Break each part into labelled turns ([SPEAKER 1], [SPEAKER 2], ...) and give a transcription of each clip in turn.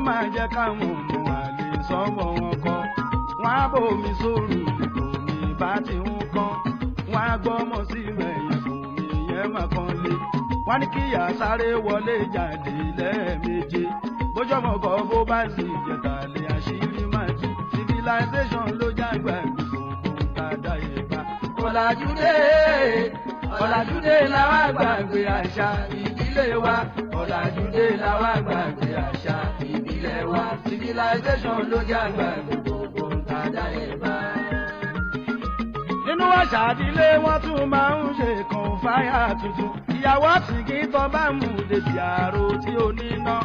[SPEAKER 1] máa jẹ́ káwọn ọmọ àlè sọ́mọ wọn kọ́ wọ́n á bòmí sóòrù ìbòmí bá ti ń kọ́ wọ́n á gbọ́mọ sí rẹ̀yìn bòmí yẹn máa kàn lé wọ́n ní kíyà sáré wọlé jáde lẹ́ẹ̀méje bójọ́mọ kọ́ bó bá sì jẹ̀tà lé àṣírí máa tú civilization ló jágbá gbogbo tàdá ìbá. ọ̀làjúdé làwa gbàgbé àṣà ìdílé wa ọ̀làjúdé làwa gbàgbé àṣà ìbílẹ̀ wa civilization ló jágbá gbogbo tàdá ìbá. nínú àṣà ìdílé wọn tún máa ń ṣe kan fáyà tuntun ìyàwó sì kí tọ́ bá mú débi àrò tí ó níná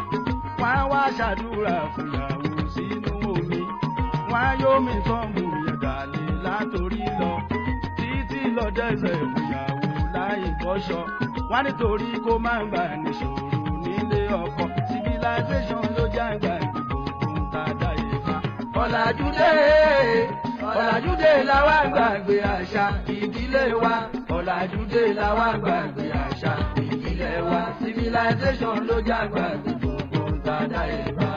[SPEAKER 1] wọ́n á wá ṣàdúrà fúnyàwó sínú omi wọ́n á yómi tán mú ìyàgàlè látòrí lọ títí lọ dẹ́sẹ̀ fúnyàwó láì bọ́ṣọ wọ́n nítorí kó má gbà níṣòro nílé ọkọ civilization ló jágbá ìgbòho tàdá ìfà. ọ̀làjúdé làwa gbàgbé àṣà ìdílé wa ọ̀làjúdé làwa gbàgbé àṣà ìbílẹ̀ wa civilization ló jágbá gbogbo tàdá ìbá.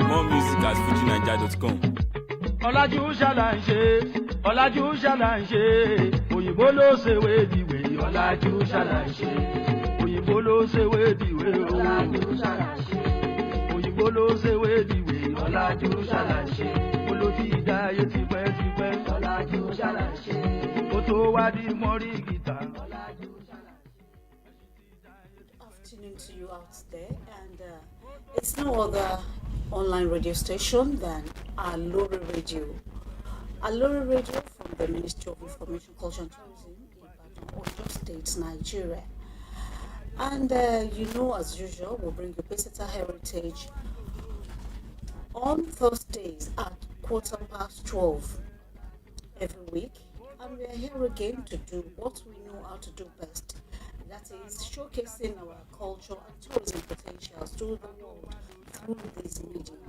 [SPEAKER 2] More music at fujinaija.com.
[SPEAKER 1] ọ̀làjú ṣàlàyé òyìnbó ló ṣèwé dìwé ọ̀làjú ṣàlàyé òyìnbó ló ṣèwé dìwé ọ̀làjú ṣàlàyé òyìnbó ló ṣèwé dìwé ọ̀làjú ṣàlàyé olójú ìdáyé tipẹ́tipẹ́ ọ̀làjú ṣàlàyé ó tó wá di mọ́rí gìtá ọ̀làjú ṣàlàyé.
[SPEAKER 3] Afternoon to you out there, and it's no other online radio station than Aloore Radio. Aloore Radio from the Ministry of Information, Culture and Tourism, Ibadan, Oyo State, Nigeria. And as usual, we'll bring you Pacesetter Heritage on Thursdays at 12:15 every week. And we are here again to do what we know how to do best. That is showcasing our culture and tourism potentials to the world through this medium.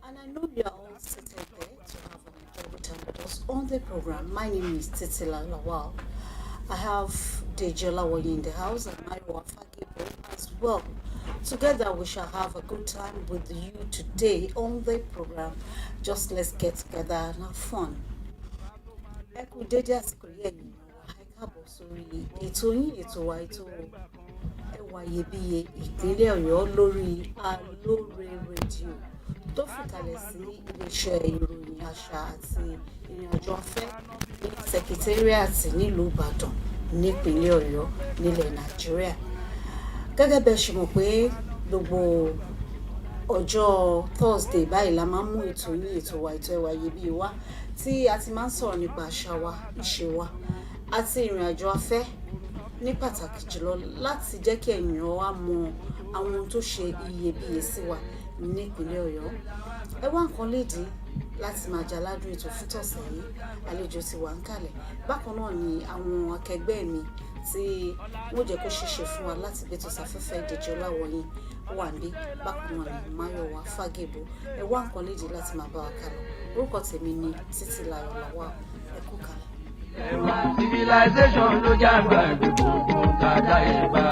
[SPEAKER 3] And I know you are all seated there to have an enjoyable time with us on the program. My name is Titila Lawal. I have Dejola Woyi in the house and Mayowa Fagibo as well. Together we shall have a good time with you today on the program. Just let's get together and have fun. Káàbọ̀ sórí ètò yín ètò wa ètò ẹwà iyebíye ìpínlẹ̀ Ọ̀yọ́ lórí Aloore Radio tó fìkàlẹ̀ sí iléeṣẹ́ ìròyìn àṣà àti ìrìnàjò afẹ́ ní sẹkítẹ́ríàtì nílùú Ìbàdàn nípínlẹ̀ Ọ̀yọ́ nílẹ̀ Nàìjíríà. Gẹ́gẹ́ bẹ́ẹ̀ ṣe mọ̀ pé gbogbo ọjọ́ Thursday báyìí la máa ń mú ètò yín ètò wa ètò ẹwà iyebíye wa tí a ti máa ń sọ̀rọ̀ nípa àṣà wa ìṣe wa àti ìrìnàjò afẹ́ ní pàtàkì jùlọ láti jẹ́ kí èèyàn wa mọ àwọn ohun tó ṣe iyebíye sí wa nípínlẹ̀ Ọ̀yọ́. Ẹ wá nǹkan lédìí láti máa jaládùn ètò fún tọ̀sẹ̀ yìí. Àlejò ti wà ń kalẹ̀. Bákan náà ni àwọn akẹgbẹ́ mi tí wọ́n jẹ́ kó ṣeéṣe fún wa láti gbé tó sáfẹ́fẹ́ Dejola Woyi wà níbí. Bákan náà ni Mayowa Fagibo. Ẹ wá nǹkan lédìí láti máa bá wa kálọ. Orúkọ tèmi ni Titilayo Lawal. Ẹ kú kalẹ̀.
[SPEAKER 1] civilization ló jágbá gbogbo tàdá ìbá.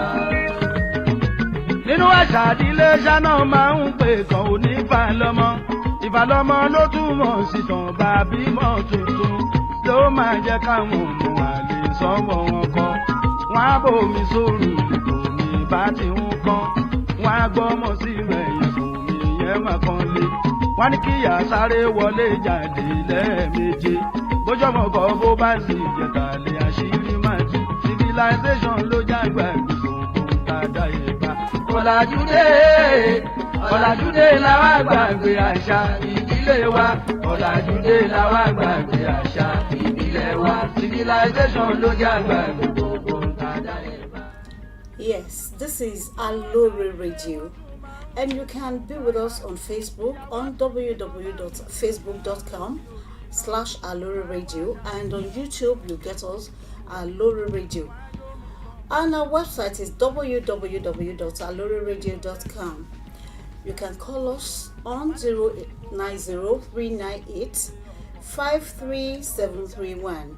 [SPEAKER 1] nínú àṣà ìdílé ṣáná máa ń pè kan onífàlọ́mọ ìfàlọ́mọ ló túmọ̀ sí tàn bá bímọ tuntun ló máa jẹ́ káwọn ọmọ àlè sọ́mọ wọn kọ́ wọ́n á bòmí sóòrù ìbòmí bá ti ń kọ́ wọ́n á gbọ́mọ sí rẹ̀yìn bòmí yẹn máa kàn lé wọ́n ní kíyà sáré wọlé jáde lẹ́ẹ̀méje bójọ́mọ kọ́ bó bá sì jẹ̀tà lé àṣírí máa tú civilization ló jágbá gbogbo tàdá ìbá. ọ̀làjúdé làwa gbàgbé àṣà ìdílé wa ọ̀làjúdé làwa gbàgbé àṣà ìbílẹ̀ wa civilization ló jágbá gbogbo tàdá ìbá.
[SPEAKER 3] Yes, this is Aloore Radio. And you can be with us on Facebook on www.facebook.com/Aloore Radio, and on YouTube you get us Aloore Radio. And our website is www.alooreradio.com. You can call us on 090-398 53731.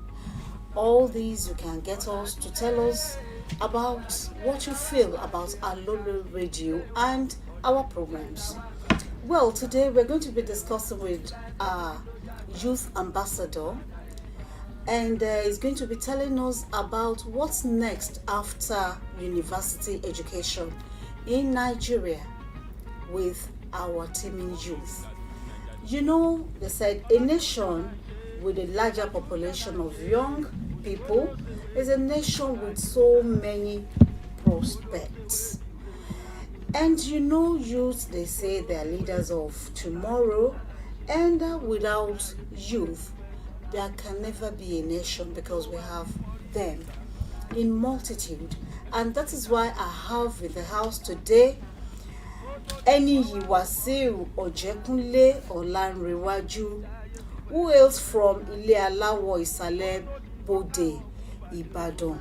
[SPEAKER 3] All these you can get us to tell us about what you feel about Aloore Radio and our programs. Well, today we're going to be discussing with our youth ambassador, and he's going to be telling us about what's next after university education in Nigeria with our teeming youth. You know, they said a nation with a larger population of young people is a nation with so many prospects. And you know, youth, they say they are leaders of tomorrow, and without youth, there can never be a nation because we have them in multitude. And that is why I have in the house today Eniyi Wasiu Ojekunle Olanrewaju, who hails from Ile Alawo Isale Bode, Ibadan.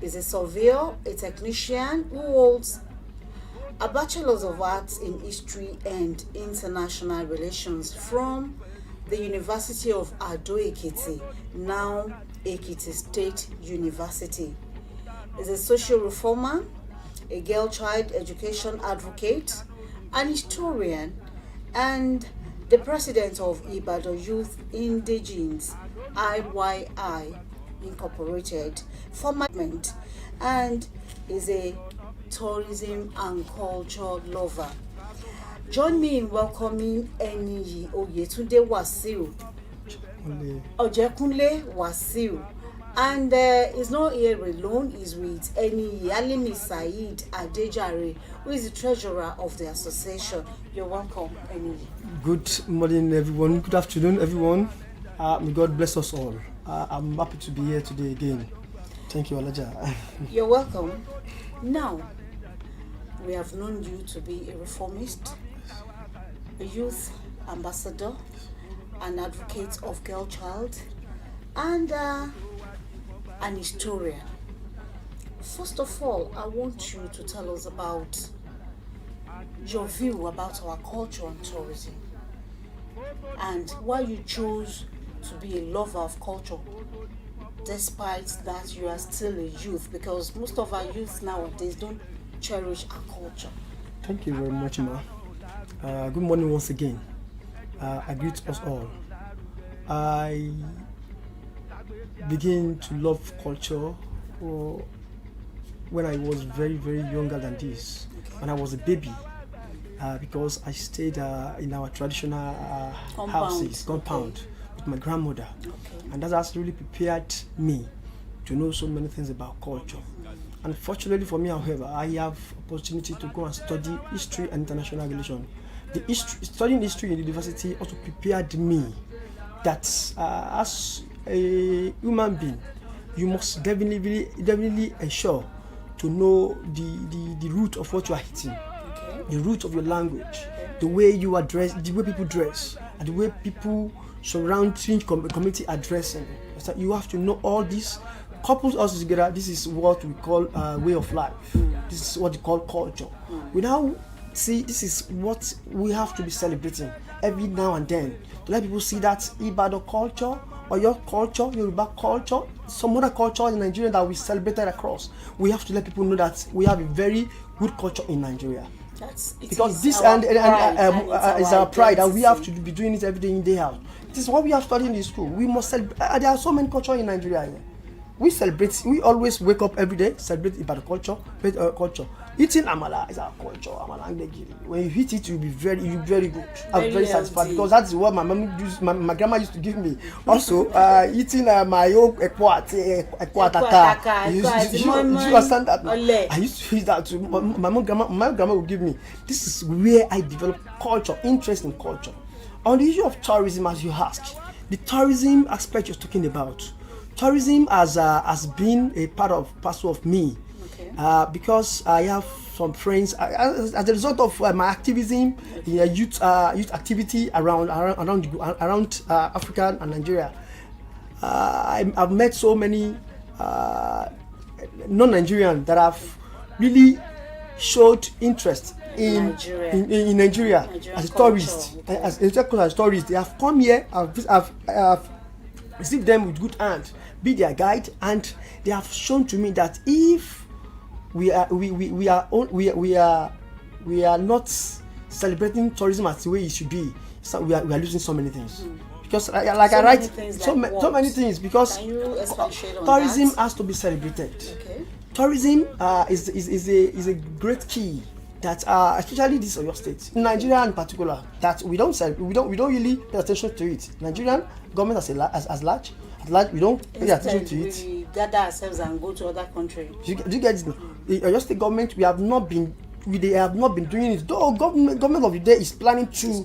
[SPEAKER 3] Is a surveyor, a technician who holds a Bachelor's of Arts in History and International Relations from the University of Ado Ekiti, now Ekiti State University. Is a social reformer, a girl child education advocate, an historian, and the president of Ibadan Youth Indigenes IYI Incorporated, former and is a tourism and culture lover. Join me in welcoming Eniyi Oyetunde Wasiu Ojekunle Wasiu. And he's not here alone, he's with Eniyi Alimi Said Adejare, who is the treasurer of the association. You're welcome, Eniyi.
[SPEAKER 4] Good morning, everyone. Good afternoon, everyone. May God bless us all. I'm happy to be here today again. Thank you, Alaja.
[SPEAKER 3] You're welcome. Now, we have known you to be a reformist, a youth ambassador, an advocate of girl child, and an historian. First of all, I want you to tell us about your view about our culture and tourism, and why you chose to be a lover of culture despite that you are still a youth, because most of our youth nowadays don't cherish our culture.
[SPEAKER 4] Thank you very much, Ma. Good morning once again. I greet us all. I began to love culture when I was very, very younger than this, when I was a baby, because I stayed in our traditional compound with my grandmother. And that has really prepared me to know so many things about culture. Unfortunately for me, however, I have opportunity to go and study history and international relations. Studying history in the university also prepared me that as a human being, you must definitely ensure to know the root of what you are eating, the root of your language, the way you address, the way people dress, and the way people surrounding community addressing. So you have to know all this, couples us together. This is what we call way of life. This is what we call culture. We now see this is what we have to be celebrating every now and then, to let people see that Ibadan culture, or your culture, Yoruba culture, some other culture in Nigeria that we celebrated across. We have to let people know that we have a very good culture in Nigeria. Because this is our pride, and we have to be doing it every day in, day out. This is what we have studied in the school. We must celebrate. There are so many cultures in Nigeria. We celebrate. We always wake up every day, celebrate about culture. Eating amala is our culture. Amala ngegiri. When you eat it, you'll be very good. I'm very satisfied, because that's what my mom used. My grandma used to give me. Also, eating my own ekwataka. You understand that? I used to eat that too. My grandma would give me. This is where I developed culture, interest in culture. On the issue of tourism, as you asked, the tourism aspect you're talking about, tourism has been a parcel of me, because I have some friends as a result of my activism in youth activity around Africa and Nigeria. I've met so many non-Nigerians that have really showed interest in
[SPEAKER 3] Nigeria.
[SPEAKER 4] in Nigeria
[SPEAKER 3] Nigerian
[SPEAKER 4] as a
[SPEAKER 3] culture,
[SPEAKER 4] tourist.
[SPEAKER 3] okay.
[SPEAKER 4] As tourists, they have come here. I've received them with good hand, be their guide, and they have shown to me that if we are not celebrating tourism as the way it should be, so we are losing so many things. Because like
[SPEAKER 3] So
[SPEAKER 4] I write
[SPEAKER 3] many things
[SPEAKER 4] so
[SPEAKER 3] like
[SPEAKER 4] so many
[SPEAKER 3] what?
[SPEAKER 4] things, because
[SPEAKER 3] Can you expatiate on
[SPEAKER 4] tourism
[SPEAKER 3] that?
[SPEAKER 4] has to be celebrated.
[SPEAKER 3] Okay.
[SPEAKER 4] Tourism is a great key that especially this Oyo State, in Nigeria in particular, that we don't really pay attention to it. Nigerian government as large, we don't pay attention to it.
[SPEAKER 3] We gather ourselves and go to other countries.
[SPEAKER 4] Do you get it? The Oyo State government, they have not been doing it. Though government of the day is planning to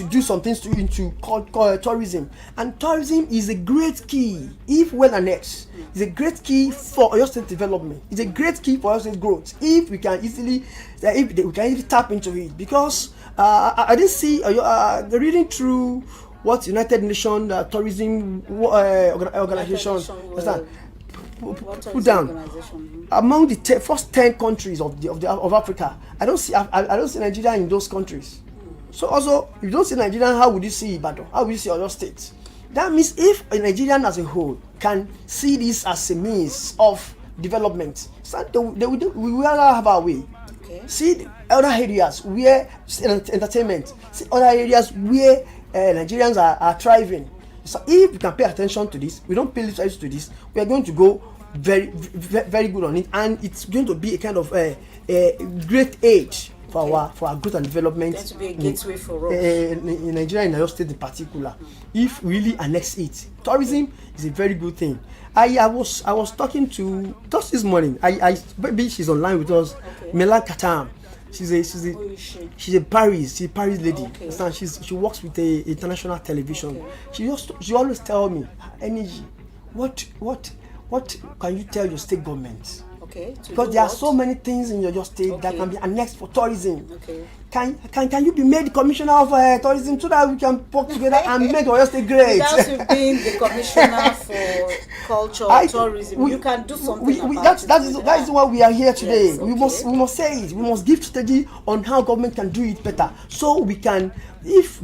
[SPEAKER 4] do some things into tourism, and tourism is a great key if well annexed. It's a great key for Oyo State development. It's a great key for Oyo State growth if we can easily tap into it. Because I did see reading through what United Nations Tourism Organization put down among the first 10 countries of Africa. I don't see Nigeria in those countries. So also, if you don't see Nigeria, how would you see Ibadan? How would you see other states? That means if a Nigerian as a whole can see this as a means of development, so we will have our way.
[SPEAKER 3] Okay.
[SPEAKER 4] See other areas where entertainment, see other areas where Nigerians are thriving. So if we can pay attention to this, we don't pay attention to this, we are going to go very, very good on it, and it's going to be a kind of a great age for our growth and development.
[SPEAKER 3] It's going to be a gateway for us
[SPEAKER 4] in Nigeria, in Oyo State in particular. If we really annex it, tourism is a very good thing. I was talking to just this morning. Maybe she's online with us.
[SPEAKER 3] Okay.
[SPEAKER 4] Melan Katam. She's a Paris lady.
[SPEAKER 3] Okay.
[SPEAKER 4] She works with the international television.
[SPEAKER 3] Okay.
[SPEAKER 4] She always tell me, energy, what can you tell your state government?
[SPEAKER 3] Okay.
[SPEAKER 4] Because there are so many things in your state that can be annexed for tourism.
[SPEAKER 3] Okay.
[SPEAKER 4] Can you be made the commissioner of tourism so that we can work together and make Oyo State great?
[SPEAKER 3] Without you being the commissioner for culture, tourism, you can do something about it.
[SPEAKER 4] That is why we are here today.
[SPEAKER 3] Yes,
[SPEAKER 4] We must say it. We must give strategy on how government can do it better. So we can, if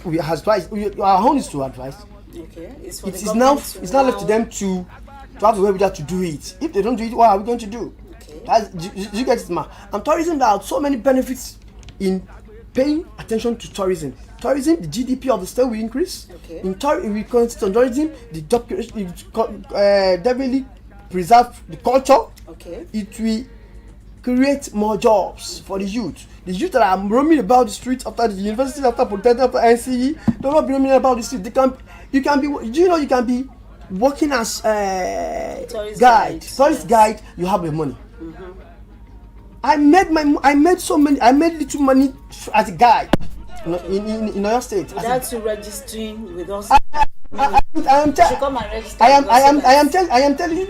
[SPEAKER 4] we has advice, our own is to advise.
[SPEAKER 3] Okay. It's
[SPEAKER 4] now left to them to have the wherewithal to do it. If they don't do it, what are we going to do?
[SPEAKER 3] Okay.
[SPEAKER 4] You get it, ma? And tourism, there are so many benefits in paying attention to tourism. Tourism, the GDP of the state will increase.
[SPEAKER 3] Okay.
[SPEAKER 4] We concentrate on tourism, definitely preserve the culture.
[SPEAKER 3] Okay.
[SPEAKER 4] It will create more jobs for the youth. The youth that are roaming about the streets after the university, after Polytechnic, after NCE, they're not roaming about the street. You can be working as a tourist guide. You have your money. I made little money as a guide in Oyo State.
[SPEAKER 3] Without you registering with us.
[SPEAKER 4] I am telling you,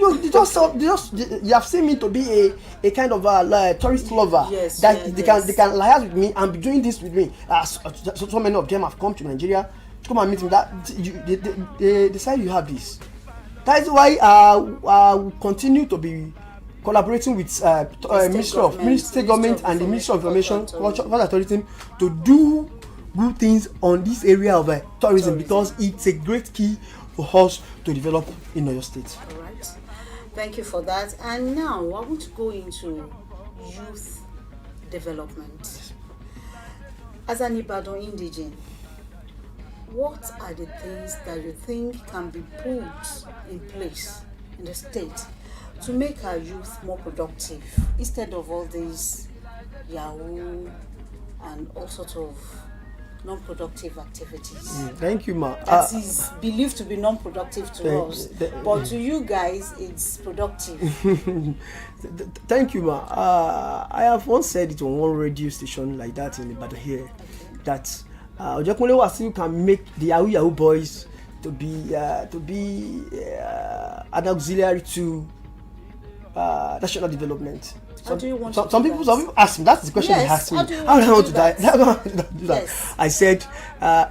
[SPEAKER 4] you have seen me to be a kind of tourist lover.
[SPEAKER 3] Yes,
[SPEAKER 4] they can liaise with me and be doing this with me. So many of them have come to Nigeria to come and meet me. They decide you have this. That is why I will continue to be collaborating with State Government and the Ministry of Information, Culture and Tourism to do good things on this area of tourism, because it's a great key for us to develop in Oyo State.
[SPEAKER 3] All right. Thank you for that. And now I want to go into youth development. As an Ibadan indigene, what are the things that you think can be put in place in the state to make our youth more productive instead of all these Yahoo and all sorts of non-productive activities?
[SPEAKER 4] Thank you, ma.
[SPEAKER 3] That is believed to be non-productive to us, but to you guys, it's productive.
[SPEAKER 4] Thank you, ma. I have once said it on one radio station like that in Ibadan here, that Ojakunle Wasiu can make the Yahoo boys to be an auxiliary to national development. Some people ask me. That's the question they asked me. How do I want to do that? Yes. I said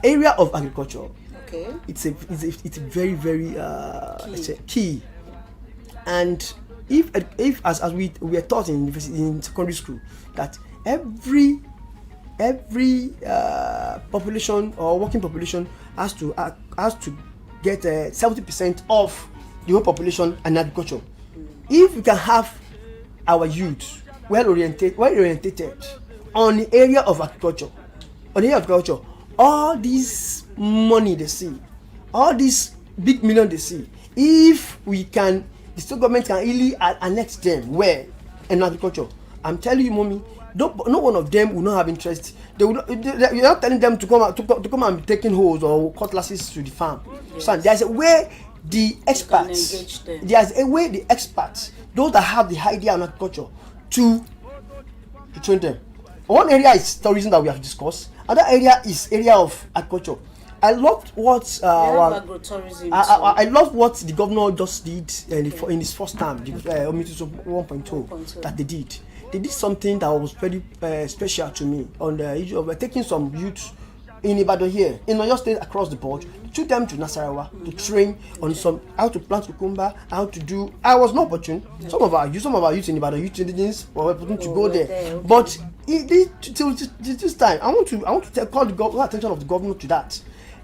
[SPEAKER 4] area of agriculture.
[SPEAKER 3] Okay.
[SPEAKER 4] It's a very, very key. And if as we are taught in secondary school that every population or working population has to get 70% of the whole population in agriculture. If we can have our youth well oriented on the area of agriculture, all this money they see, all this big million they see, if we can, the state government can really annex them well in agriculture. I'm telling you, mommy, no one of them will not have interest. You're not telling them to come and be taking hoes or cutlasses to the farm. Yes. So there's a way the experts, those that have the idea on agriculture, to train them. One area is tourism that we have discussed. Another area is area of agriculture. I loved what I love what the governor just did in his first term, the 1.2 that they did. They did something that was very special to me on the issue of taking some youth in Ibadan here, in Oyo State, across the board, took them to Nasarawa to train on some how to plant cucumber, how to do. I was not opportune. Some of our youth in Ibadan, youth intelligence, were able to go there. But till this time, I want to call the attention of the governor to that.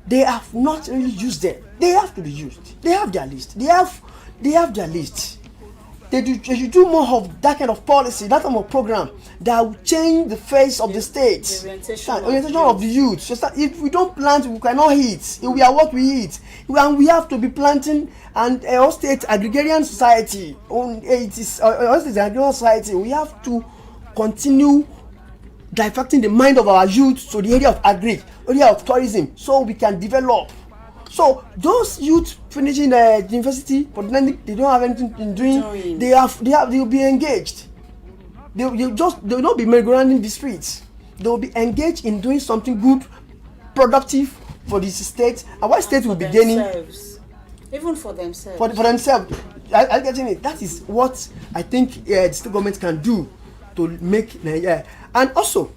[SPEAKER 4] They have not really used them. They have to be used. They have their list. They have their list. They should do more of that kind of policy, that kind of program that will change the face of the state. The orientation of the youth. So if we don't plant, we cannot eat. We are what we eat. And we have to be planting. And our state agrarian society, we have to continue diverting the mind of our youth to the area of area of tourism, so we can develop. So those youth finishing the university, but then they don't have anything in doing. They will be engaged. They will not be merry-go-rounding the streets. They will be engaged in doing something good, productive for the state, and what state will be gaining.
[SPEAKER 3] Even for themselves.
[SPEAKER 4] For themselves. I getting it. That is what I think the state government can do to make and also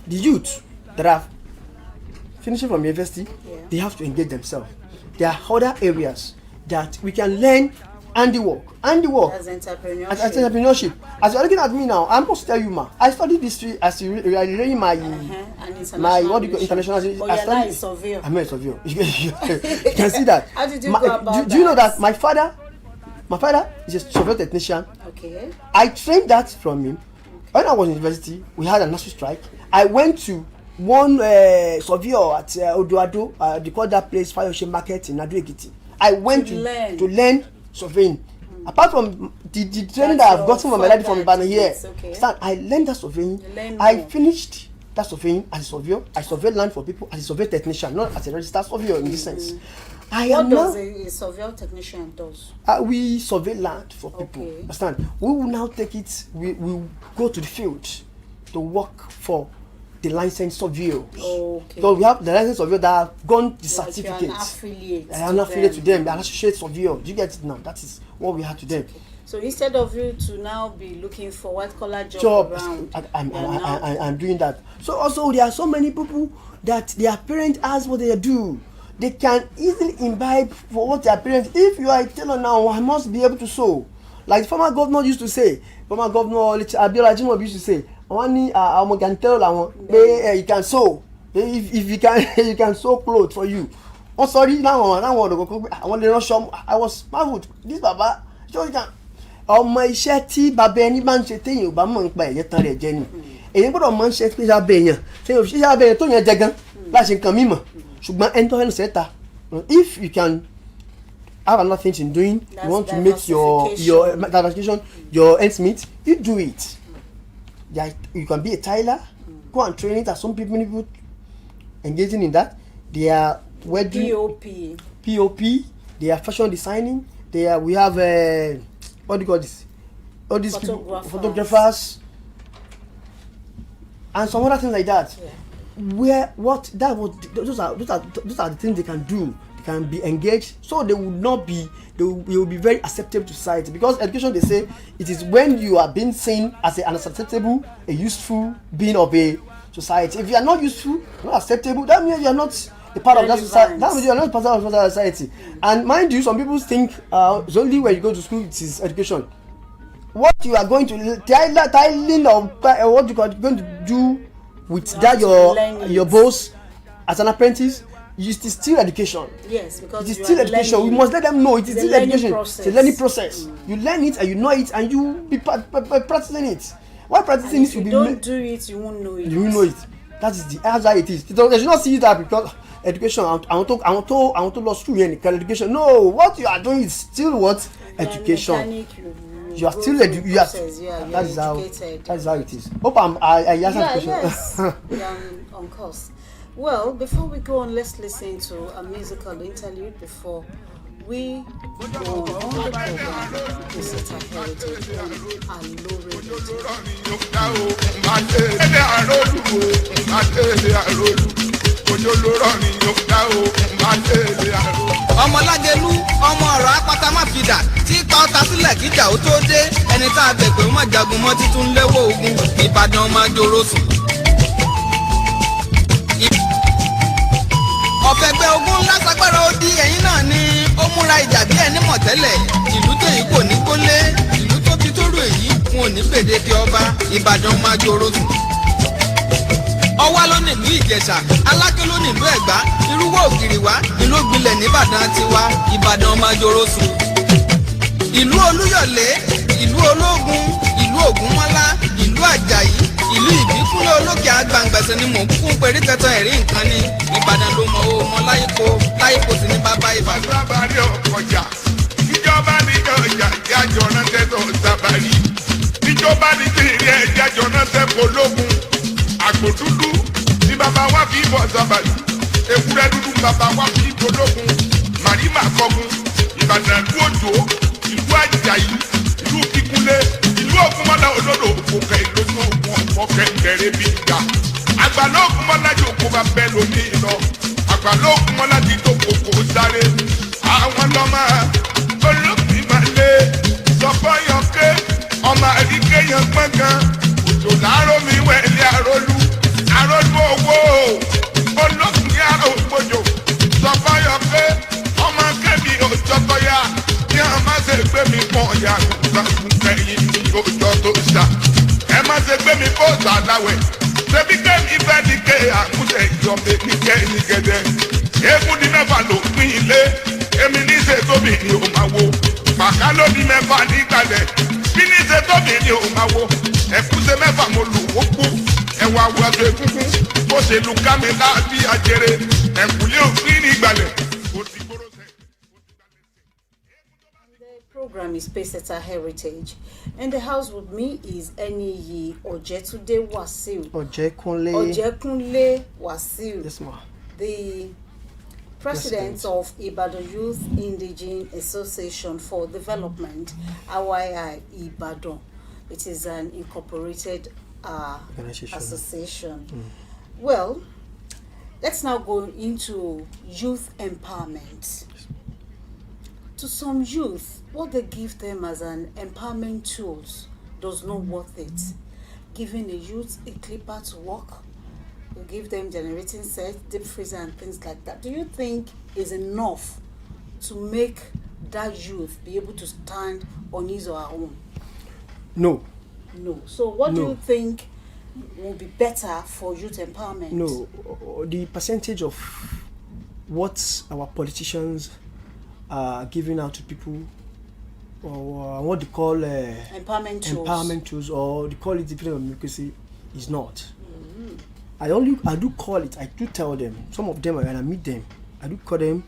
[SPEAKER 4] the youth that have finishing from university, they have to engage themselves. There are other areas that we can learn handiwork as entrepreneurship. As you're looking at me now, I must tell you, ma, I studied history as you reading my what do you call international. I'm a surveyor. You can see that.
[SPEAKER 3] How did you go about
[SPEAKER 4] do you know that my father is a surveyor technician?
[SPEAKER 3] Okay.
[SPEAKER 4] I trained that from him. When I was in university, we had a nursery strike. I went to one surveyor at Odoado, they call that place Fayoshe Market in Ado-Ekiti. I went to learn surveying. Apart from the training that I've gotten from my daddy from Ibadan here, I learned that surveying. I finished that surveying as a surveyor. I surveyed land for people as a survey technician, not as a registered surveyor in this sense.
[SPEAKER 3] What does a surveyor technician does?
[SPEAKER 4] We survey land for people. Understand? We will now take it. We will go to the field to work for the licensed surveyor. So we have the licensed surveyor that have gone the certificates. An affiliate to them, an associate surveyor. Do you get it now? That is what we have to them.
[SPEAKER 3] So instead of you to now be looking for white collar jobs around,
[SPEAKER 4] I'm doing that. So also there are so many people that their parents ask what they do. They can easily imbibe for what their parents. If you are a tailor now, I must be able to sew. Like the former governor used to say, Abiola Jimoh used to say, you can sew. If you can, you can sew clothes for you. Oh, sorry, now I want to rush. I was marveled. This Baba, so you can. Ọmọ iṣẹ́ tí bàbá ẹni bá ń ṣe téèyàn ò bá mọ̀ nípa ẹ̀yẹ tán rẹ̀ jẹ́ ni. Èyí gbọ́dọ̀ máa ń ṣe pé sábẹ́ èèyàn téèyàn ò fi ṣe sábẹ́ èèyàn tó yẹn jẹ gan láti nǹkan mímọ̀. Ṣùgbọ́n ẹni tó fẹ́ẹ́ sẹ́ta, if you can have another thing in doing, you want to make your diversification, your ends meet, you do it. You can be a tailor, go and train it. As some people engaging in that, they are wedding POP, they are fashion designing, we have what do you call this? All these photographers, and some other things like that. Those are the things they can do. They can be engaged, so they will be very acceptable to society. Because education, they say, it is when you are being seen as an acceptable, a useful being of a society. If you are not useful, not acceptable, that means you are not a part of that society. That means you are not part of that society. And mind you, some people think it's only when you go to school it is education. what you are going to tiling or what you are going to do with that your boss as an apprentice, it is still education.
[SPEAKER 3] Yes, because
[SPEAKER 4] it is still education. We must let them know it is still education.
[SPEAKER 3] Process.
[SPEAKER 4] It's a learning process. You learn it and you know it and you be practicing it. Why practicing it?
[SPEAKER 3] If you don't do it, you won't know it.
[SPEAKER 4] You won't know it. That is that's how it is. They should not see that because education. I want to law school here. Education. No, what you are doing is still what education. You are still that is how it is. Hope I answered the question.
[SPEAKER 3] Yes. On course. Well, before we go on, let's listen to a musical interlude before we go on the program. Pacesetter Heritage on Aloore.
[SPEAKER 5] Ọmọlágẹlú ọmọ ọ̀rọ̀ apáta má fi dà tí ipa ọta sílẹ̀ kíjà ó tó dé ẹni tá a bẹ̀ pé wọ́n jagun mọ́ títún léwó ogun Ìbàdàn máa jòrò sùn. Ọ̀fẹ́gbẹ́ ogun ńlá sagbára ó di ẹ̀yìn náà ni ó múra ìjà bí ẹni mọ̀ tẹ́lẹ̀ ìlú tó yìí kò ní gbólé ìlú tó fi tó rò èyí wọn ò ní gbèdéke ọba Ìbàdàn máa jòrò sùn. Ọwá ló nílùú Ìjẹ̀ṣà Aláké ló nílùú Ẹ̀gbá Irúwọ́ Ògìrìwá ìlú gbilẹ̀ nìbàdàn tiwa Ìbàdàn máa jòrò sùn. Ìlú Olúyọ̀lé ìlú Ológun ìlú Ògúnmọ́lá ìlú Àjàyí ìlú Ìbíkúnlẹ̀ Olókè Àgbàǹgbẹ̀sẹ̀ ni mò ń kún perí tẹ́tọ́ ẹ̀rí nǹkan ni Ìbàdàn ló mọ owó mọ láyépo sì ní bàbá Ìbàdàn.
[SPEAKER 6] Sábàrí ọkọjà ìjọba níjọ ìjà ìjájọ náà tẹ́tọ̀ sábàrí ìjọba níjọ ìrìn ẹ̀jájọ náà tẹ́kọ̀ lógun àgbò dúdú ní bàbá wa fi bọ̀ sábàrí ewúrẹ́ dúdú bàbá wa fi dológun màrímà kọ́gun Ìbàdàn ìlú Òjó ìlú Àjàyí ìlú Kíkúnlé ìlú Ògúnmọ́lá olódò òkè ìlógún ògùn ọ̀pọ̀ kẹ̀kẹ́rẹ́ bí gbà àgbàlá Ògúnmọ́lá yòókù bá bẹ́ẹ̀ lómi lọ àgbàlá Ògúnmọ́lá ti tó kòkó sáré àwọn lọ́mọ olókùn máa lé sọ́kọ́ yọké ọmọ àdìgẹ́ yẹn gbọ̀ngàn òjò láàárọ̀ mi wẹ̀lẹ̀ àrólú owó olókùn yàrá ògbójò sọ́kọ́ yọké ọmọ kẹ́mi òjọ́tọ́yà ní a má ṣe gbé mi pọ̀ ya kẹ́yìn ní òjò tó ṣá ẹ má ṣe gbé mi kó sàdáwẹ̀ ṣebí kẹ́mi fẹ́ ní ké àmúṣe ìjọba ní kẹ́ni gẹ́gẹ́ eégún ní mẹ́fà ló pín ilé èmi ní ṣe tóbi ni ò máa wo pàká ló ní mẹ́fà nígbàlẹ̀ bí ní ṣe tóbi ni ò máa wo ẹ̀kúṣe mẹ́fà mo lù ó kú ẹ̀wà wọ̀ṣẹ̀ kúkú bó ṣe lu kámẹ́lá bí ajere ẹ̀kúlé òfin nígbàlẹ̀.
[SPEAKER 3] Program is Pacesetter Heritage. In the house with me is Eniyi Ojetunde Wasiu. Ojekunle Wasiu.
[SPEAKER 4] Yes, ma.
[SPEAKER 3] The President of Ibadan Youth Indigene Association for Development, AYI Ibadan. It is an incorporated association. Well, let's now go into youth empowerment. To some youth, what they give them as an empowerment tools does not worth it. Giving a youth a clipper to work, you give them generating set, deep freezer and things like that. Do you think is enough to make that youth be able to stand on his or her own?
[SPEAKER 4] No.
[SPEAKER 3] So what do you think will be better for youth empowerment?
[SPEAKER 4] No. The percentage of what our politicians are giving out to people, or what they call empowerment tools, or they call it dependent on democracy, is not. I do call it, I do tell them, some of them when I meet them, I do call them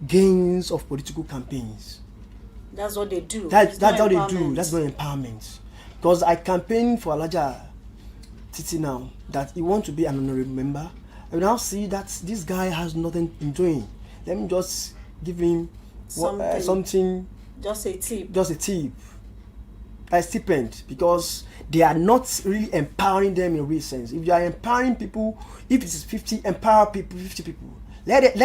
[SPEAKER 4] gains of political campaigns.
[SPEAKER 3] That's what they do.
[SPEAKER 4] That's how they do. That's not empowerment. Because I campaign for a larger city now that he wants to be an honorable member. I now see that this guy has nothing in doing. Let me just give him something. Just a tip. A stipend, because they are not really empowering them in a real sense. If you are empowering people, if it is 50, empower people, 50 people. Let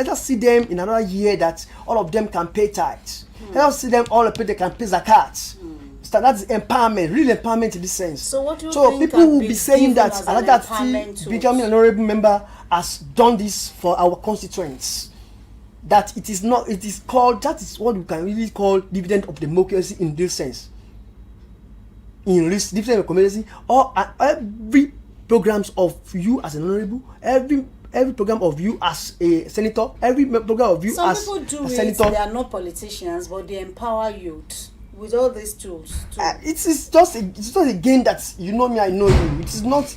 [SPEAKER 4] us see them in another year that all of them can pay tithes. Let us see them all pay, they can pay zakat. So that's empowerment, real empowerment in this sense.
[SPEAKER 3] So what do you
[SPEAKER 4] think people will be saying that
[SPEAKER 3] Alagati
[SPEAKER 4] becoming an honorable member has done this for our constituents. That it is called, that is what we can really call dividend of democracy in this sense. in risk, different community, or every programs of you as an honorable, every program of you as a senator, every program of you as
[SPEAKER 3] some people do
[SPEAKER 4] a
[SPEAKER 3] it,
[SPEAKER 4] senator.
[SPEAKER 3] they are not politicians, but they empower youth with all these tools too.
[SPEAKER 4] It's just a game that you know me, I know you. It's not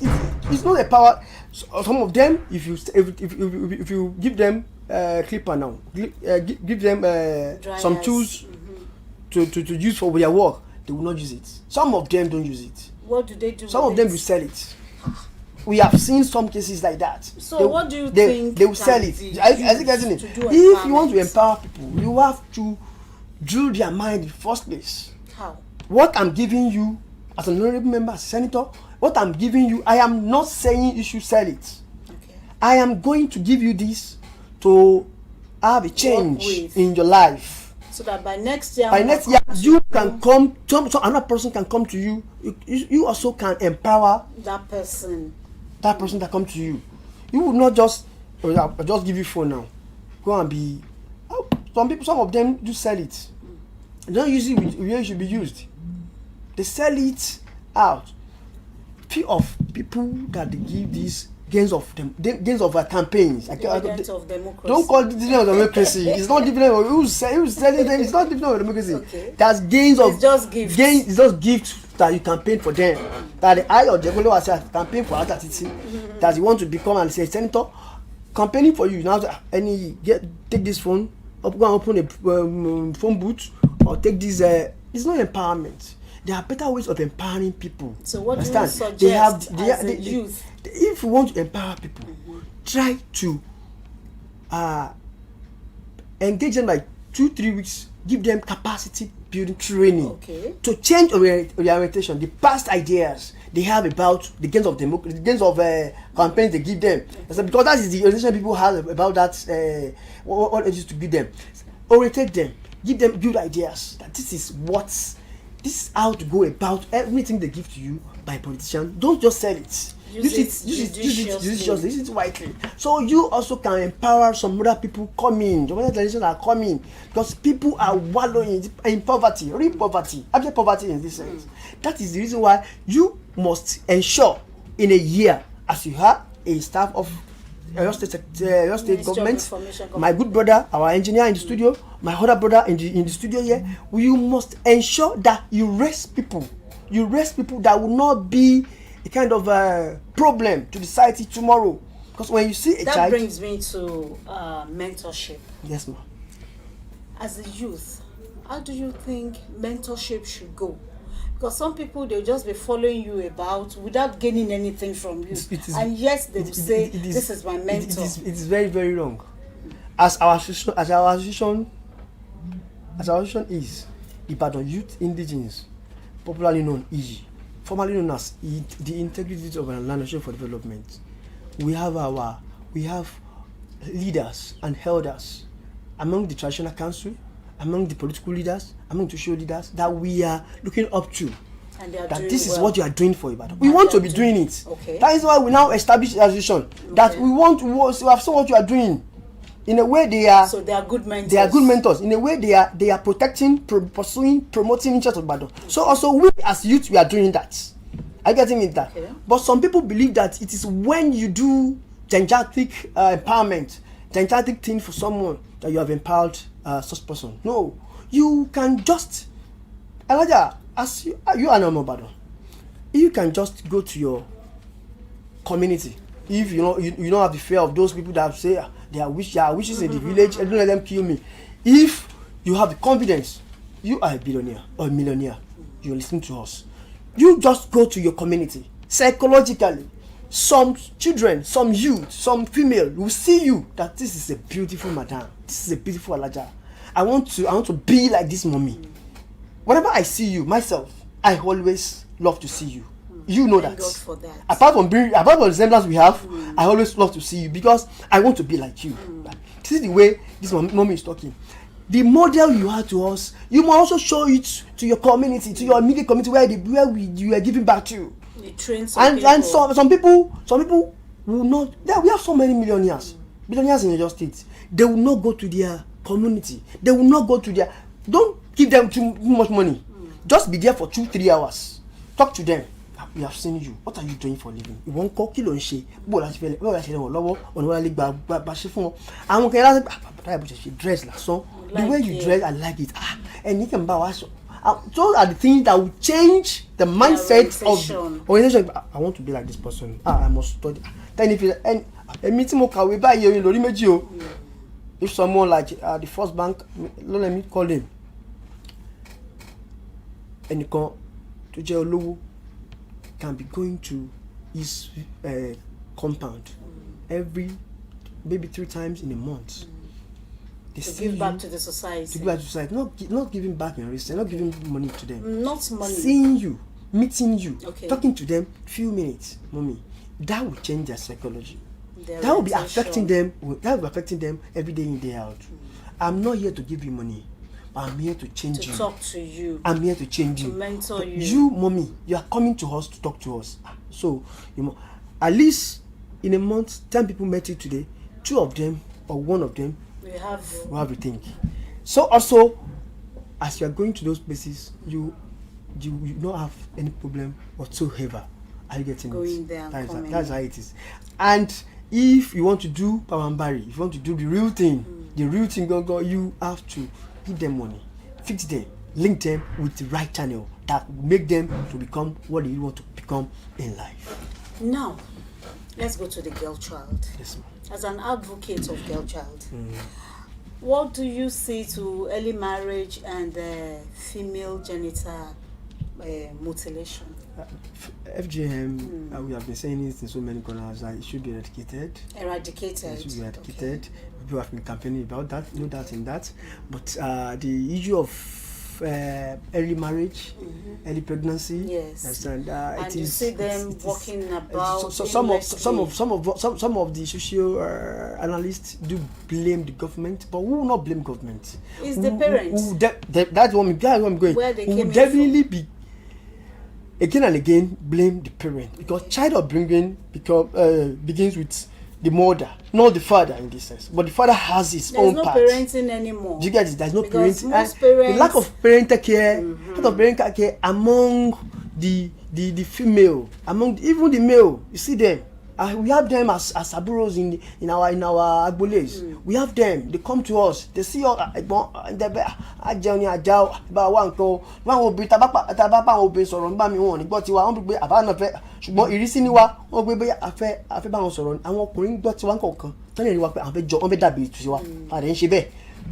[SPEAKER 4] a power. Some of them, if you give them clipper now, give them some tools to use for their work, they will not use it. Some of them don't use it.
[SPEAKER 3] What do they do?
[SPEAKER 4] Some of them will sell it. We have seen some cases like that.
[SPEAKER 3] So what do you think?
[SPEAKER 4] They will sell it. I think getting it. If you want to empower people, you have to drill their mind in the first place.
[SPEAKER 3] How?
[SPEAKER 4] What I'm giving you as an honorable member, as a senator, what I'm giving you, I am not saying you should sell it.
[SPEAKER 3] Okay.
[SPEAKER 4] I am going to give you this to have a change in your life.
[SPEAKER 3] So that by next year,
[SPEAKER 4] you can come. So another person can come to you. You also can empower
[SPEAKER 3] that person.
[SPEAKER 4] That person that come to you. You will not just I'll just give you phone now. Go and be. Some of them do sell it. They don't use it where it should be used. They sell it out. Few of people that they give these gains of campaigns.
[SPEAKER 3] Dividends of democracy.
[SPEAKER 4] Don't call it dividend of democracy. It's not dividend of who's selling them. It's not dividend of democracy.
[SPEAKER 3] Okay.
[SPEAKER 4] That's gains of.
[SPEAKER 3] It's just gifts.
[SPEAKER 4] It's just gifts that you campaign for them. That the eye of the follower says campaign for Atatiti. That you want to become and say senator, campaigning for you now. Take this phone, go and open a phone booth, or take this. It's not empowerment. There are better ways of empowering people.
[SPEAKER 3] So what do you suggest as a youth?
[SPEAKER 4] If you want to empower people, try to engage them like 2-3 weeks. Give them capacity building training to change orientation. The past ideas they have about the gains of democracy, the gains of campaigns they give them. Because that is the orientation people have about that. What it is to give them, orientate them, give them good ideas. That this is how to go about everything they give to you by politicians. Don't just sell it. Use it wisely. So you also can empower some other people coming. Some other generations are coming because people are wallowing in poverty, real poverty, abject poverty in this sense. That is the reason why you must ensure in a year, as you have a staff of your state government, my good brother, our engineer in the studio, my other brother in the studio here, you must ensure that you raise people. You raise people that will not be a kind of problem to the society tomorrow. Because when you see a child...
[SPEAKER 3] That brings me to mentorship.
[SPEAKER 4] Yes, ma'am.
[SPEAKER 3] As a youth, how do you think mentorship should go? Because some people, they'll just be following you about without gaining anything from you. And yes, they will say, this is my mentor.
[SPEAKER 4] It is very, very wrong. As our association is, Ibadan Youth Indigenes, popularly known EG, formerly known as the Integrity of Land Nation for Development, we have leaders and elders among the traditional council, among the political leaders, among the social leaders that we are looking up to.
[SPEAKER 3] And they are
[SPEAKER 4] that
[SPEAKER 3] doing
[SPEAKER 4] this is
[SPEAKER 3] well.
[SPEAKER 4] what you are doing for Ibadan. We want to be doing it.
[SPEAKER 3] Okay.
[SPEAKER 4] That is why we now establish the association. That we want to have seen what you are doing. In a way, they are.
[SPEAKER 3] So they are good mentors.
[SPEAKER 4] They are good mentors. In a way, they are protecting, pursuing, promoting interests of Ibadan. So also we as youth, we are doing that. Are you getting me that? Okay. But some people believe that it is when you do gigantic empowerment, gigantic thing for someone that you have empowered such person. No, you can just, Elijah, as you are normal Ibadan, you can just go to your community. If you know you don't have the fear of those people that say their wishes in the village, and don't let them kill me. If you have the confidence, you are a billionaire or a millionaire, you listen to us. You just go to your community. Psychologically, some children, some youth, some female will see you that this is a beautiful madam, this is a beautiful Elijah. I want to be like this mommy. Whenever I see you, myself, I always love to see you. You know that.
[SPEAKER 3] God for that.
[SPEAKER 4] Apart from the resemblance we have, I always love to see you because I want to be like you. This is the way this mommy is talking. The model you have to us, you must also show it to your community, to your immediate community where you are giving back to.
[SPEAKER 3] You train some people.
[SPEAKER 4] And some people will not. We have so many billionaires in your state. They will not go to their community. They will not go to their. Don't give them too much money. Just be there for 2-3 hours. talk to them. We have seen you. What are you doing for a living? You won't call kilo and she. But I feel like on one leg bashifon. I'm okay. But dress like so. The way you dress, I like it. And you can buy us. Those are the things that will change the mindset of the organization. I want to be like this person. I must study. Then if you meeting more by you, if someone like the first bank, let me call him. And you can to jail can be going to his compound every maybe 3 times in a month.
[SPEAKER 3] To give back to the society.
[SPEAKER 4] To give back to society. Not giving back in return, not giving money to them.
[SPEAKER 3] Not money.
[SPEAKER 4] Seeing you, meeting you,
[SPEAKER 3] okay.
[SPEAKER 4] Talking to them, few minutes, mommy. That will change their psychology.
[SPEAKER 3] That
[SPEAKER 4] will be affecting them. That will be affecting them every day in, day out. I'm not here to give you money. I'm here to change you.
[SPEAKER 3] To talk to you.
[SPEAKER 4] I'm here to change you.
[SPEAKER 3] To mentor you.
[SPEAKER 4] You, mommy, you are coming to us to talk to us. So, at least in a month, 10 people met you today. 2 of them or 1 of them will have rethink. So also, as you are going to those places, you don't have any problem whatsoever. Are you getting
[SPEAKER 3] going
[SPEAKER 4] it?
[SPEAKER 3] There
[SPEAKER 4] that's how it is. And if you want to do Pawambari, if you want to do the real thing, you have to give them money, fix them, link them with the right channel that will make them to become what they want to become in life.
[SPEAKER 3] Now, let's go to the girl child.
[SPEAKER 4] Yes, ma'am.
[SPEAKER 3] As an advocate of girl child, what do you say to early marriage and female genital mutilation?
[SPEAKER 4] FGM, we have been saying it in so many corners, it should be eradicated.
[SPEAKER 3] Eradicated.
[SPEAKER 4] It should be eradicated.
[SPEAKER 3] Okay.
[SPEAKER 4] People have been campaigning about that, no doubt in that. But the issue of early marriage, early pregnancy,
[SPEAKER 3] yes,
[SPEAKER 4] and
[SPEAKER 3] you see them walking about.
[SPEAKER 4] Some of the social analysts do blame the government, but we will not blame government.
[SPEAKER 3] It's the parents.
[SPEAKER 4] That's what I'm going.
[SPEAKER 3] Where they
[SPEAKER 4] we
[SPEAKER 3] came
[SPEAKER 4] will definitely be again and again blame the parent, because child upbringing begins with the mother, not the father in this sense. But the father has his own part.
[SPEAKER 3] There's no parenting anymore.
[SPEAKER 4] Do you get it? There's no parenting.
[SPEAKER 3] The
[SPEAKER 4] lack of parental care, among the female, among even the male. You see them. We have them as aburos in our agboles. We have them. They come to us. They see us. Ṣùgbọ́n ìrísí ni wa wọ́n gbé bóyá afẹ́ bá wọn sọ̀rọ̀ àwọn ọkùnrin gbọ́ tiwa kọ̀ọ̀kan tọ́lẹ̀ rí wa pé àwọn fẹ́ dàbí ìtúsí wa àdé ń ṣe bẹ́ẹ̀.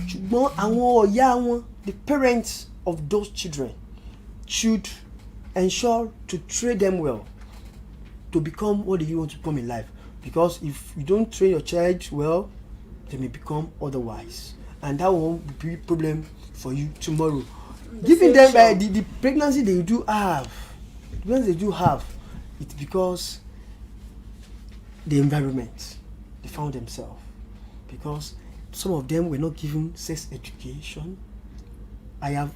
[SPEAKER 4] Ṣùgbọ́n àwọn ọ̀yá wọn, the parents of those children should ensure to train them well to become what you want to become in life, because if you don't train your child well, they may become otherwise, and that won't be a problem for you tomorrow. Giving them the pregnancy they do have, it's because the environment they found themselves, because some of them were not given sex education. We have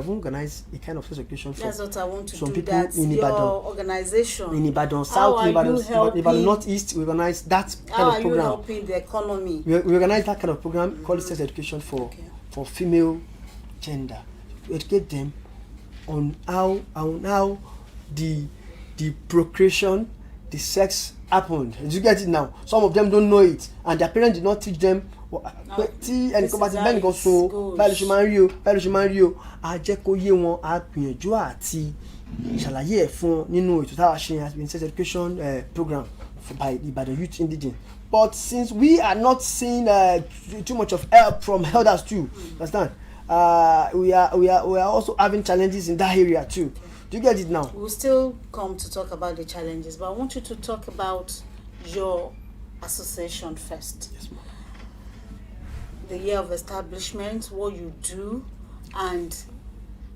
[SPEAKER 4] organized a kind of sex education for
[SPEAKER 3] that's what I want to
[SPEAKER 4] some
[SPEAKER 3] do.
[SPEAKER 4] people
[SPEAKER 3] That's
[SPEAKER 4] in
[SPEAKER 3] your
[SPEAKER 4] Ibadan.
[SPEAKER 3] organization.
[SPEAKER 4] In Ibadan South, Ibadan Northeast, we organize that kind of program. How are you
[SPEAKER 3] helping the economy?
[SPEAKER 4] We organize that kind of program called sex education for female gender. We educate them on how the procreation, the sex happened. Did you get it now? Some of them don't know it, and their parents did not teach them. And bẹ́ẹ̀ nìkan so báyìí ló ṣe máa ń rí o á jẹ́ kó yé wọn, á gbìyànjú àti ìṣàlàyé ẹ̀ fún nínú ètò táwa ṣe has been sex education program by the youth indigene. But since we are not seeing too much of help from elders too, understand? We are also having challenges in that area too. Do you get it now?
[SPEAKER 3] We'll still come to talk about the challenges, but I want you to talk about your association first.
[SPEAKER 4] Yes, ma'am.
[SPEAKER 3] The year of establishment, what you do, and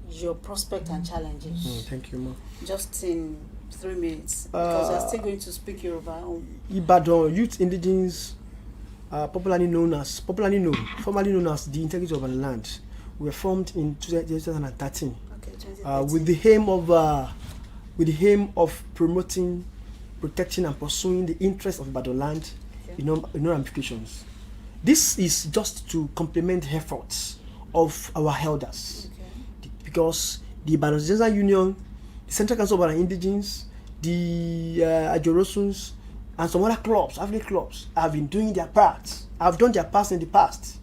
[SPEAKER 3] your prospect and challenges.
[SPEAKER 4] Thank you, ma'am.
[SPEAKER 3] Just in 3 minutes, because I'm still going to speak Yoruba.
[SPEAKER 4] Ibadan Youth Indigenes, formerly known as the Integrity of the Land, were formed in 2013.
[SPEAKER 3] Okay, 2013.
[SPEAKER 4] With the aim of promoting, protecting, and pursuing the interests of Ibadan land in all ramifications. This is just to complement efforts of our elders, because the Ibadan Citizen Union the Central Council of Indigenes, the Ajorosuns, and some other clubs, African clubs, have been doing their parts. Have done their parts in the past,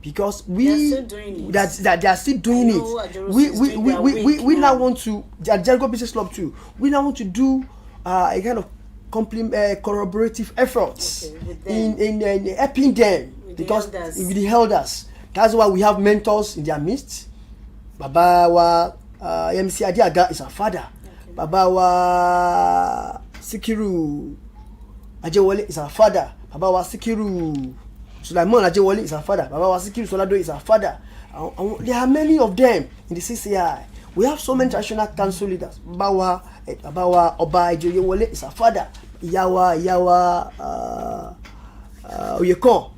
[SPEAKER 4] because we
[SPEAKER 3] They're still doing it.
[SPEAKER 4] that they are still doing it. We now want to the Jericho Business Club too. We now want to do a kind of collaborative efforts in helping them because with the elders. That's why we have mentors in their midst. Baba wa MC Adiaga is our father. Baba wa Sikiru Ajewole is our father. Baba wa Sikiru Sulaiman Ajewole is our father. Baba wa Sikiru Solado is our father. There are many of them in the CCI. We have so many traditional council leaders. Baba Oba Ajewole is our father. Yawa Oyekon,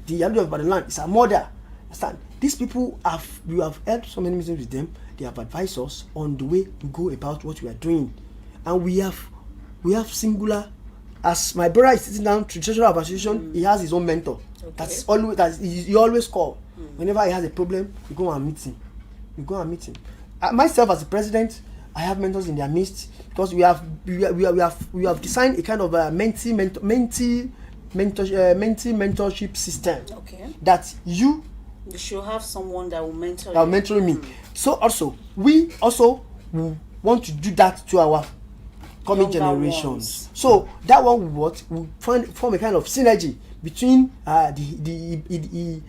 [SPEAKER 4] the Yalu of Badland, is our mother. Understand? These people we have held so many meetings with them. They have advised us on the way to go about what we are doing, and we have singular. As my brother is sitting down to treasurer of association, he has his own mentor. He always call. Whenever he has a problem, we go and meet him. Myself as the president, I have mentors in their midst because we have designed a kind of a mentee mentorship system.
[SPEAKER 3] Okay.
[SPEAKER 4] That you
[SPEAKER 3] should have someone that will mentor
[SPEAKER 4] me. So we also want to do that to our coming generations. So that one will form a kind of synergy between the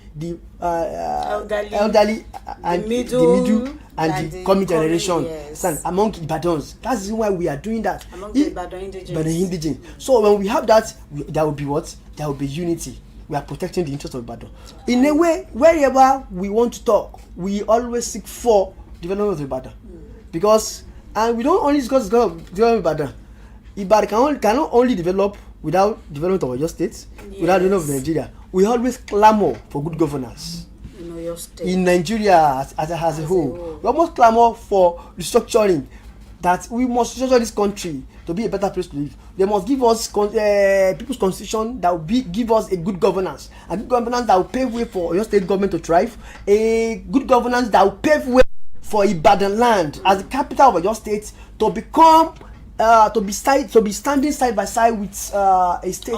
[SPEAKER 4] elderly and the middle and the coming generation. Yes. Among Ibadans. That's why we are doing that.
[SPEAKER 3] Among the Ibadan indigenes.
[SPEAKER 4] So when we have that, there will be what? There will be unity. We are protecting the interest of Ibadan. In a way, wherever we want to talk, we always seek for development of Ibadan. Because, and we don't only discuss development of Ibadan. Ibadan cannot only develop without development of your state, without development of Nigeria. We always clamor for good governance.
[SPEAKER 3] Your state.
[SPEAKER 4] In Nigeria as a whole. We almost clamor for restructuring. That we must structure this country to be a better place to live. They must give us people's constitution that will give us a good governance. A good governance that will pave way for your state government to thrive. A good governance that will pave way for Ibadan land as the capital of your state to become to be standing side by side with a state,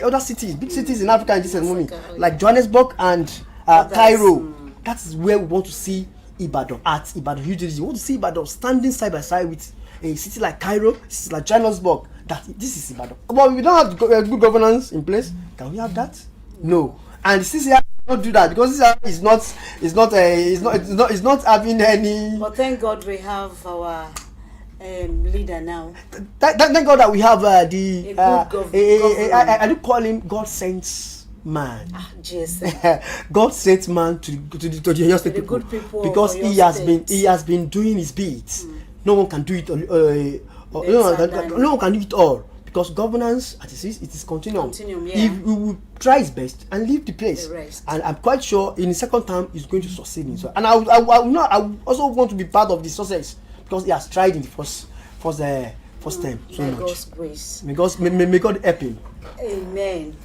[SPEAKER 4] other cities, big cities in Africa in this moment, like Johannesburg and Cairo. That is where we want to see Ibadan at Ibadan UGD. We want to see Ibadan standing side by side with a city like Cairo, cities like Johannesburg. That this is Ibadan. But if we don't have good governance in place, can we have that? No. And the CCI cannot do that because CCI is not having any.
[SPEAKER 3] But thank God we have our leader now.
[SPEAKER 4] Thank God that we have
[SPEAKER 3] a good government.
[SPEAKER 4] I do call him God sent man. God sent man to the state people, because he has been doing his bit. No one can do it. No one can do it all because governance, as it is continuum. If we will try his best and leave the place, and I'm quite sure in the second term he's going to succeed in so. And I also want to be part of the success because he has tried in the first term so much.
[SPEAKER 3] God's grace.
[SPEAKER 4] May God help him.
[SPEAKER 3] Amen.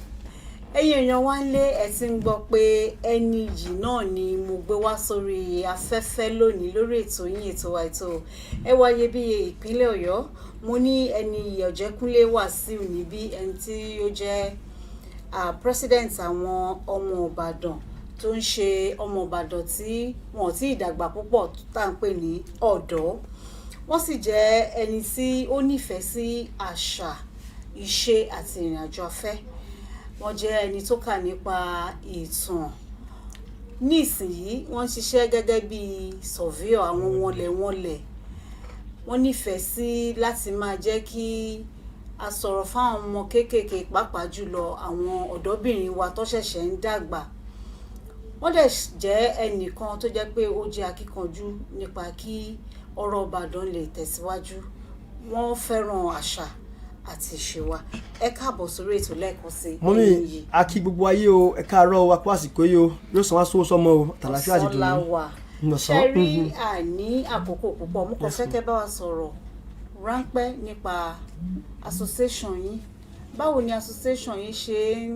[SPEAKER 3] Èèyàn wá lé ẹ ti ń gbọ́ pé ẹni yìí náà ni mo gbé wá sórí afẹ́fẹ́ lónìí lórí ètò yín ètò wa ètò ẹ wá Iyebíye ìpínlẹ̀ Ọ̀yọ́. Mo ní ẹni Ọ̀jẹ́kúnlé Wàsíù níbí ẹni tí ó jẹ́ president àwọn ọmọ Ìbàdàn tó ń ṣe ọmọ Ìbàdàn tí wọn ò tí ì dàgbà púpọ̀ tá à ń pè ní ọ̀dọ́. Wọ́n sì jẹ́ ẹni tí ó nífẹ̀ẹ́ sí àṣà, ìṣe àti ìrìnàjò afẹ́. Wọ́n jẹ́ ẹni tó kà nípa ìtàn. Nísìnyí wọ́n ṣiṣẹ́ gẹ́gẹ́ bí surveyor àwọn wọnlẹ̀. Wọ́n nífẹ̀ẹ́ sí láti máa jẹ́ kí a sọ̀rọ̀ fáwọn ọmọ kéékèèké pàápàá jùlọ àwọn ọ̀dọ́bìnrin wa tó ṣẹ̀ṣẹ̀ ń dàgbà. Wọ́n dẹ̀ jẹ́ ẹnìkan tó jẹ́ pé ó jẹ́ akíkanjú nípa kí ọ̀rọ̀ Ìbàdàn lè tẹ̀síwájú. Wọ́n fẹ́ràn àṣà àti ìṣe wa. Ẹ káàbọ̀ sórí ètò lẹ́ẹ̀kan sí.
[SPEAKER 4] Mọ́mí a kí gbogbo ayé o, ẹ káàárọ̀ wa kú àsìkò yìí o, yóò san wá sówó sọ́mọ o, tàlàfíà àti dùnú.
[SPEAKER 3] Ṣẹ́rí àní àkókò púpọ̀, mo kàn fẹ́ kẹ́ bá wa sọ̀rọ̀ ráńpẹ́ nípa association yín. Báwo ni association yín ṣe ń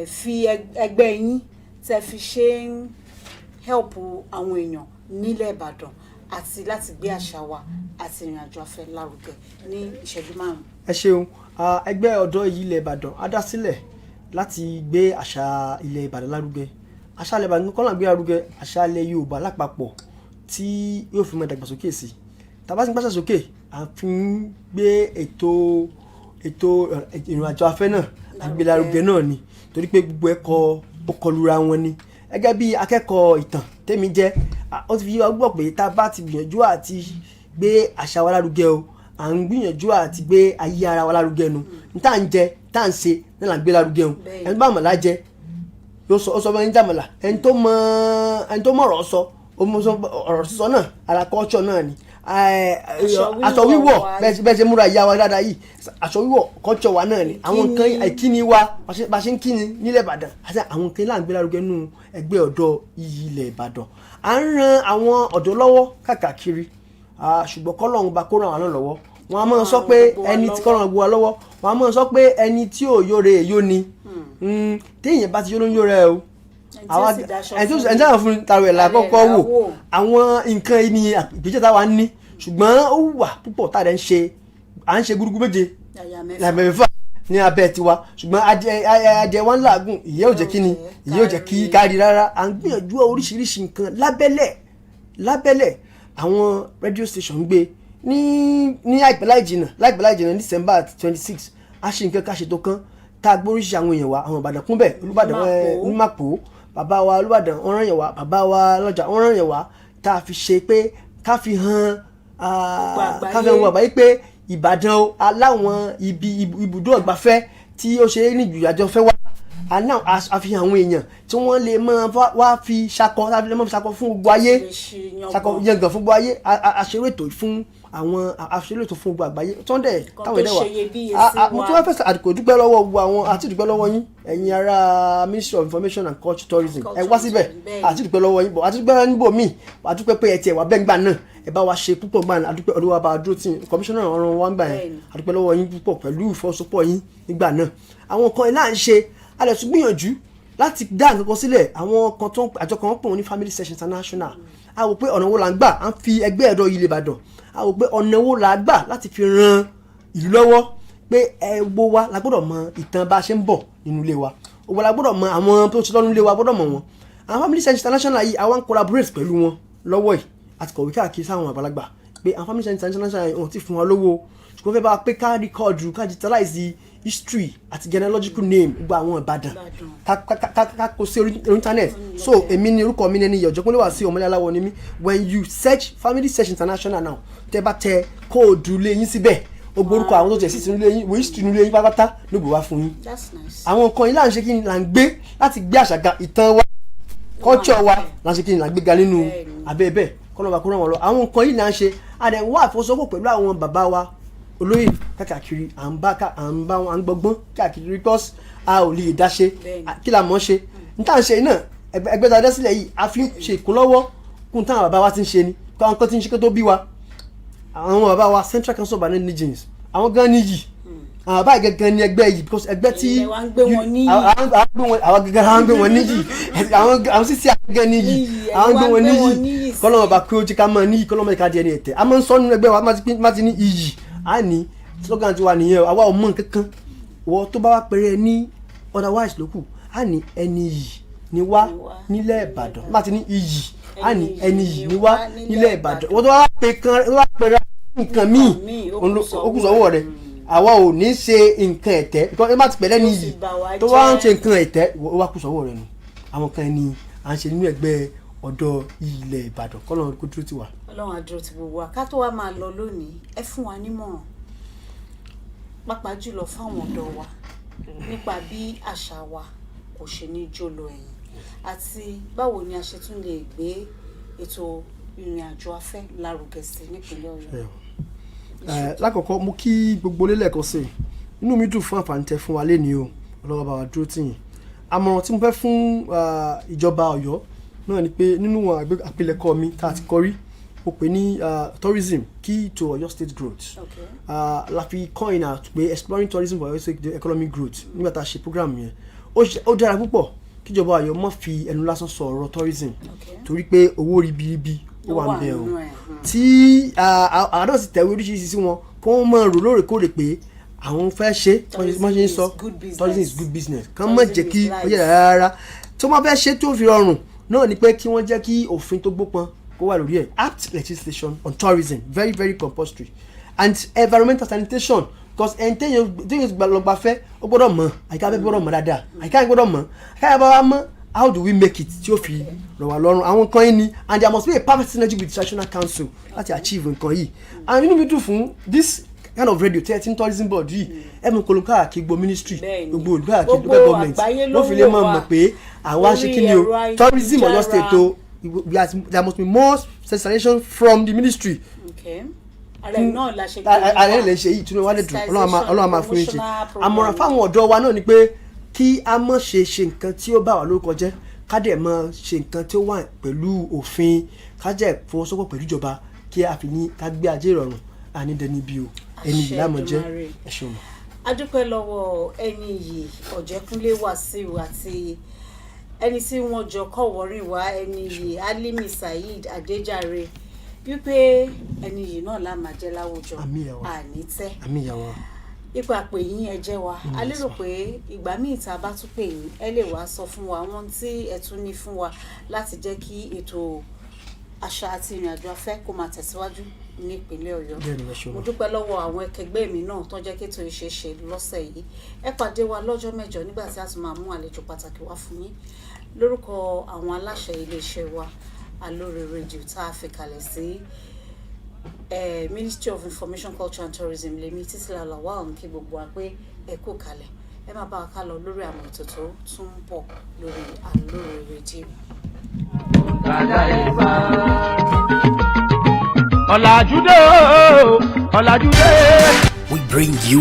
[SPEAKER 3] fi ẹgbẹ́ yín tẹ́ fi ṣe ń help àwọn èèyàn nílẹ̀ Ìbàdàn àti láti gbé àṣà wa àti ìrìn àjò afẹ́ lárugẹ ní ìṣẹ́jú 5.
[SPEAKER 4] ẹ ṣeun ẹgbẹ́ ọ̀dọ́ ilẹ̀ Ìbàdàn á dá sílẹ̀ láti gbé àṣà ilẹ̀ Ìbàdàn lárugẹ. Àṣà ilẹ̀ Ìbàdàn kọ́ là ń gbé lárugẹ, àṣà ilẹ̀ Yorùbá lápapọ̀ tí yóò fi mọ ìdàgbàsókè sí. Tàbá ti ń gbàṣà sókè à fi ń gbé ètò ìrìn àjò afẹ́ náà àgbé lárugẹ náà ni, torí pé gbogbo ẹ̀kọ́ ó kọlura wọn ni. Gẹ́gẹ́ bí akẹ́kọ̀ọ́ ìtàn tèmi jẹ́, ó ti fi wá gbọ́ pé tá a bá ti gbìyànjú àti gbé àṣà wa lárugẹ o, à ń gbìyànjú àti gbé ayé ara wa lárugẹ nu. N tá à ń jẹ tá à ń ṣe náà là ń gbé lárugẹ o. Ẹni bá àmàlà jẹ yóò sọ ọsọ ẹni jàmàlà, ẹni tó mọ ọ̀rọ̀ sọ ọ̀rọ̀ sísọ náà ara culture náà ni. Aṣọ wíwọ̀ bẹ́ẹ̀ ṣe múra ìyá wa dáadáa yìí, aṣọ wíwọ̀ culture wa náà ni. Àwọn nǹkan ìkíni wa bá ṣe ń kíni nílẹ̀ Ìbàdàn àti àwọn nǹkan là ń gbé lárugẹ nínú ẹgbẹ́ ọ̀dọ́ ilẹ̀ Ìbàdàn. À ń ran àwọn ọ̀dọ́ lọ́wọ́ káàkiri, ṣùgbọ́n kọ́lọ́run bá kó ràn wá lọ́wọ́. Wọ́n á máa sọ pé ẹni tí kọ́lọ́run gbé wa lọ́wọ́, wọ́n á máa sọ pé ẹni tí ò yóre èyó ni. Téèyàn bá ti yó ló ń yó rẹ o. Ẹni tí àwọn fún tààrọ̀ ẹ̀ la kọ́kọ́ wò àwọn nǹkan ẹni ìgbésẹ̀ táwa ní, ṣùgbọ́n ó wà púpọ̀ tá à ń ṣe gúrúgú méje mẹ́fà ní abẹ́ tiwa, ṣùgbọ́n adìẹ wa ń làágùn, ìyẹ́ ò jẹ́ kí ni, ìyẹ́ ò jẹ́ kí kárí rárá. À ń gbìyànjú oríṣiríṣi nǹkan lábẹ́lẹ̀ àwọn radio station gbé ní àìpẹ́ láì jìnnà December 26 a ṣe nǹkan káṣe kan tá a gbóríṣi àwọn èèyàn wa, àwọn Ìbàdàn kúnbẹ̀, Olúbàdàn onímàpò, bàbá wa Olúbàdàn wọ́n rán yẹn wá, bàbá wa lọ́jà wọ́n rán yẹn wá, tá a fi ṣe pé ká fi hàn àgbáyé pé Ìbàdàn aláwọn ibùdó ìgbafẹ́ tí ó ṣe é ní ìjùyàjọ fẹ́ wá, àfihàn àwọn èèyàn tí wọ́n lè máa wá fi ṣakọ fún gbogbo ayé, ṣakọ yangàn fún gbogbo ayé. Àṣeré ètò fún àwọn àṣeré ètò fún gbogbo àgbáyé Sunday táwọn ẹ̀dẹ̀ wà. Mo tún wá fẹ́ àdìkò dúpẹ́ lọ́wọ́ gbogbo àwọn àti dúpẹ́ lọ́wọ́ yín ẹ̀yin ará Ministry of Information and Culture Tourism, ẹ wá síbẹ̀ àti dúpẹ́ lọ́wọ́ yín bọ̀ àti dúpẹ́ níbò míì àti dúpẹ́ pé ẹ tiẹ̀ wá bẹ́ẹ̀ gbà náà ẹ bá wa ṣe púpọ̀ gbà náà, àdúpẹ́ olúwa bá dúró tí kọmíṣánná ọ̀rọ̀ wa ń gbà yẹn, àdúpẹ́ lọ́wọ́ yín púpọ̀ pẹ̀lú ìfọwọ́sowọ́pọ̀ yín nígbà náà. Àwọn kan ilá ń ṣe a lè tún gbìyànjú láti dá nǹkan kan sílẹ̀, àwọn kan tó àjọ kan pọ̀ ní Family Session International. A wò pé ọ̀nà wo là ń gbà à ń fi ẹgbẹ́ ọ̀dọ́ ilẹ̀ Ìbàdàn, a wò pé ọ̀nà wo là ń gbà láti fi ran ìlú lọ́wọ́, pé gbogbo wa la gbọ́dọ̀ mọ ìtàn bá a ṣe ń bọ̀ nínú ilé wa, gbogbo la gbọ́dọ̀ mọ àwọn tó ti lọ́nu ilé wa gbọ́dọ̀ mọ̀ wọn. Àwọn Family Session International yìí àwọn collaborate pẹ̀lú wọn lọ́wọ́ yìí àti kọ̀wé káàkiri sáwọn àgbàlagbà pé àwọn Family Session International wọn ti fún wa lówó, ṣùgbọ́n fẹ́ bá wa pé ká record ká digitalize history àti genealogical name gbogbo àwọn Ìbàdàn ká kó sí orí internet. So èmi ní orúkọ mi ní Ọ̀jọ̀gbọ́n Wàsíù Ọmọlé Aláwọ̀ ni mí. When you search Family Session International now, tẹ́ bá tẹ kóòdù ilé yín síbẹ̀, ó gbórúkọ àwọn tó tẹ̀ sí sínú ilé yín, wo history nínú ilé yín pátápátá ló bò wá fún yín. Àwọn nǹkan yìí là ń ṣe kí ni là ń gbé láti gbé àṣà ga ìtàn wa culture wa là ń ṣe kí ni là ń gbé ga nínú abẹ́ bẹ́ẹ̀ kọ́nà bá kó ràn wọ́n lọ. Àwọn nǹkan yìí là ń ṣe àdẹ̀wọ́ àfọwọ́sowọ́pọ̀ pẹ̀lú àwọn bàbá wa olóyè káàkiri, à ń bá wọn à ń gbọgbọ́n káàkiri because a ò lè dá ṣe kí la mọ̀ ṣe. N tá à ń ṣe náà ẹgbẹ́ tá a dá sílẹ̀ yìí a fi ń ṣe ìkúnlọ́wọ́ kún táwọn bàbá wa ti ń ṣe ni, káwọn kan ti ń ṣe kó tó bí wa. Àwọn bàbá wa Central Council of Benin Indigenes àwọn gan níyì, àwọn bàbá gẹ́gẹ́ ní ẹgbẹ́ yìí because ẹgbẹ́ tí àwọn gẹ́gẹ́ gbé wọn níyì, àwọn sísí àgẹ́gẹ́ níyì, àwọn gbé wọn níyì, kọ́lọ́mọ̀ bá kí ó jí ká mọ̀ níyì, kọ́lọ́mọ̀ ká di ẹni ẹ̀tẹ́. A máa ń sọ nínú ẹgbẹ́ wa má ti ní iyì, a ní slogan ti wà nìyẹn o, àwa ò mọ̀ kankan wọ́n tó bá wá pẹ̀rẹ́ ní otherwise lókù, a ní ẹni yìí ni wá nílẹ̀ Ìbàdàn, má ti ní iyì, a ní ẹni yìí ni wá nílẹ̀ Ìbàdàn. wọ́n tó wá pẹ̀rẹ́ nǹkan míì okùsọ̀wọ́ rẹ̀, àwa ò ní ṣe nǹkan ẹ̀tẹ́ because ẹ má ti pẹ̀lẹ́ ní iyì tó wá ń ṣe nǹkan ẹ̀tẹ́ ó wá kùsọ̀wọ́ rẹ̀ nù. Àwọn kan ni à ń ṣe nínú ẹgbẹ́ ọ̀dọ́ ilẹ̀ Ìbàdàn, kọ́lọ́run kó dúró tì wá.
[SPEAKER 3] Ọlọ́run á dúró tì gbogbo wa. Ká tó wá máa lọ lónìí, ẹ fún wa nímọ̀ràn pàápàá jùlọ fáwọn ọ̀dọ́ wa nípa bí àṣà wa kò ṣe ní jólọ ẹ̀yìn àti báwo ni a ṣe tún lè gbé ètò ìrìn àjò afẹ́ lárugẹ sí nípínlẹ̀ Ọ̀yọ́.
[SPEAKER 4] Lákọ̀ọ́kọ́ mo kí gbogbo lélẹ̀kan sí i, inú mi dùn fún àǹfààní tẹ́ fún wa lénìí o, Ọlọ́run bá wa dúró tì yín. Àmọ̀ràn tí mo fẹ́ fún ìjọba Ọ̀yọ́ náà ni pé nínú àpilẹ̀kọ mi tá a ti kọ rí, mo pè ní tourism key to Ọ̀yọ́ state growth. La fi coin out pé exploring tourism for Ọ̀yọ́ state economic growth nígbà tá a ṣe program yẹn. Ó dára púpọ̀ kíjọba Ọ̀yọ́ má fi ẹnu lásán sọ ọ̀rọ̀ tourism torí pé owó ribiribi ó wà ń bẹ o tí àwọn náà sì tẹ̀wé oríṣiríṣi sí wọn kó wọ́n máa rò lóòrèkóòrè pé àwọn fẹ́ ṣe wọ́n ṣe ń sọ tourism is good business kán mọ̀ jẹ́ kí ó yẹ rárá tó máa fẹ́ ṣe tó fi rọrùn náà ni pé kí wọ́n jẹ́ kí òfin tó gbópọn kó wà lórí ẹ̀ apt legislation on tourism very very compulsory and environmental sanitation because ẹni téèyàn lọ́gbà fẹ́ ó gbọ́dọ̀ mọ̀ àyíká fẹ́ gbọ́dọ̀ mọ̀ dáadáa àyíká yẹn gbọ́dọ̀ mọ̀ àyíká yẹn bá wá mọ̀ how do we make it tí ó fi rọ̀ wá lọ́rùn àwọn nǹkan yìí ni and there must be a perfect synergy with the traditional council láti achieve nǹkan yìí and inú mi dùn fún this kind of radio thirteen tourism board yìí ẹ̀mú kolonka àkígbó ministry gbogbo olùgbà àkígbó government ló fi lè mọ̀ pé àwa ṣe kí ni o tourism Ọ̀yọ́ state o there must be more sensation from the ministry. ààrẹ lè ṣe yìí tí wọ́n lè dùn ọlọ́run máa fún yín ṣe àmọ̀ràn fáwọn ọ̀dọ́ wa náà ni pé kí a mọ̀ ṣe nǹkan tí ó bá wà lórúkọ jẹ́ ká dẹ̀ mọ̀ ṣe nǹkan tí ó wà pẹ̀lú òfin ká jẹ́ fọwọ́sowọ́pọ̀ pẹ̀lú ìjọba kí a fi ní ká gbé ajé ìrọ̀rùn ànídẹ́ni bí o ẹni yìí lámọ̀ jẹ́ ẹ̀ṣọ́ mọ̀.
[SPEAKER 3] a dúpẹ́ lọ́wọ́ ẹni yìí Ọ̀jẹ̀kúnlé Wàsíù àti ẹni tí wọ́n jọ kọ̀wọ́rìn wá ẹni yìí Alimi Saheed Adéjàre wípé ẹni yìí náà la máa jẹ́ láwùjọ ànítẹ́ ipa pè yín ẹ jẹ́ wa a lérò pé ìgbà míì tá a bá tún pè yín ẹ lè wá sọ fún wa àwọn tí ẹ tún ní fún wa láti jẹ́ kí ètò àṣà àti ìrìnàjò afẹ́ kó máa tẹ̀síwájú ní ìpínlẹ̀ Ọ̀yọ́ mo dúpẹ́ lọ́wọ́ àwọn ẹkẹgbẹ́ mi náà tó jẹ́ kétò ìṣeéṣe lọ́sẹ̀ yìí ẹ pàdé wa lọ́jọ́ mẹ́jọ nígbà tí a tún máa mú àlejò pàtàkì wá fún yín lórúkọ àwọn aláṣẹ iléeṣẹ́ wa Aloore Radio tá a fi kalẹ̀ sí Ministry of Information Culture and Tourism lèmi Títílà Lawal kí gbogbo wa pé ẹ kú kalẹ̀ ẹ máa bá wa ká lọ lórí àwọn ètò tó tún bọ̀ lórí Aloore Radio.
[SPEAKER 1] ọ̀làjúdé.
[SPEAKER 7] We bring you